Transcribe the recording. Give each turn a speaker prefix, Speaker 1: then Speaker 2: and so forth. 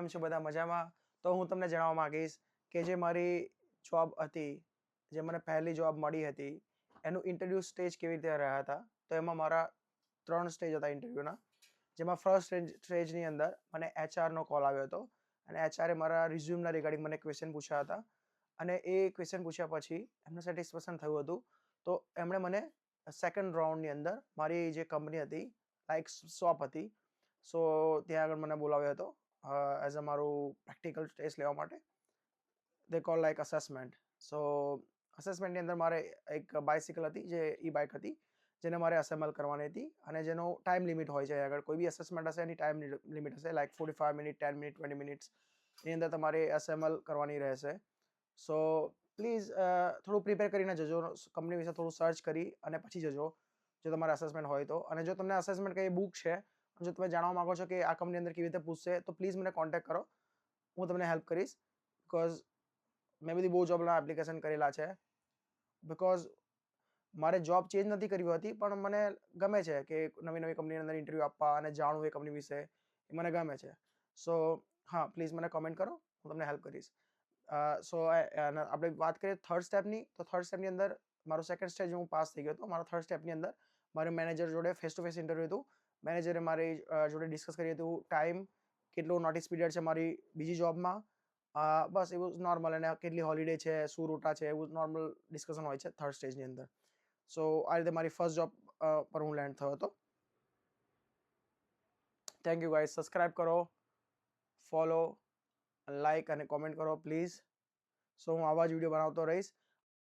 Speaker 1: કેમ છો બધા મજામાં? તો હું તમને જણાવવા માંગીશ કે જે મારી જોબ હતી, જે મને પહેલી જોબ મળી હતી, એનું ઇન્ટરવ્યૂ સ્ટેજ કેવી રીતે રહ્યા હતા. તો એમાં મારા 3 સ્ટેજ હતા ઇન્ટરવ્યૂના. જેમાં ફર્સ્ટ સ્ટેજની અંદર મને એચઆરનો કોલ આવ્યો હતો અને એચઆરે મારા રિઝ્યુમના રિગાર્ડિંગ મને ક્વેશ્ચન પૂછ્યા હતા અને એ ક્વેશ્ચન પૂછ્યા પછી એમને સેટિસ્ફેક્શન થયું હતું. તો એમણે મને સેકન્ડ રાઉન્ડની અંદર મારી જે કંપની હતી, લાઈક શોપ હતી, સો ત્યાં આગળ મને બોલાવ્યો હતો એઝ અ મારું પ્રેક્ટિકલ ટેસ્ટ લેવા માટે. દે કોલ લાઈક અસેસમેન્ટ. સો અસેસમેન્ટની અંદર મારે એક બાઇસિકલ હતી, જે ઈ બાઇક હતી, જેને મારે અસેમ્બલ કરવાની હતી અને જેનો ટાઈમ લિમિટ હોય છે. આગળ કોઈ બી અસેસમેન્ટ હશે એની ટાઈમ લિમિટ હશે, લાઈક 45 મિનિટ, 10 મિનિટ, 20 મિનિટ્સ ની અંદર તમારે અસેમ્બલ કરવાની રહેશે. સો પ્લીઝ થોડું પ્રિપેર કરીને જજો, કંપની વિશે થોડું સર્ચ કરી અને પછી જજો જો તમારે અસેસમેન્ટ હોય તો. અને જો તમને અસેસમેન્ટ કઈ બુક છે, જો તમે જાણવા માંગો છો કે આ કંપની અંદર કેવી રીતે પૂછશે, તો પ્લીઝ મને કોન્ટેક્ટ કરો, હું તમને હેલ્પ કરીશ. બિકોઝ મેં બધી બહુ જોબના એપ્લિકેશન કરેલા છે. બિકોઝ મારે જોબ ચેન્જ નથી કરવી હતી, પણ મને ગમે છે કે નવી નવી કંપનીની અંદર ઇન્ટરવ્યૂ આપવા અને જાણવું એ કંપની વિશે, એ મને ગમે છે. સો હા, પ્લીઝ મને કોમેન્ટ કરો, હું તમને હેલ્પ કરીશ. સો આપણે વાત કરીએ થર્ડ સ્ટેપની, તો થર્ડ સ્ટેપની અંદર મારું સેકન્ડ સ્ટેજ હું પાસ થઈ ગયો હતો. મારા થર્ડ સ્ટેપની અંદર મારે મેનેજર જોડે ફેસ ટુ ફેસ ઇન્ટરવ્યૂ હતું. મેનેજરે મારી જોડે ડિસ્કસ કર્યું હતું ટાઈમ, કેટલું નોટિસ પીરિયડ છે મારી બીજી જોબમાં, બસ એવું નોર્મલ, અને કેટલી હોલિડે છે, શું રૂટા છે, એવું નોર્મલ ડિસ્કશન હોય છે થર્ડ સ્ટેજની અંદર. સો આ રીતે મારી ફર્સ્ટ જોબ પર હું લેન્ડ થયો હતો. Thank you guys. સબસ્ક્રાઇબ કરો, ફોલો, લાઇક અને કોમેન્ટ કરો પ્લીઝ. સો હું આવા જ વિડીયો બનાવતો રહીશ.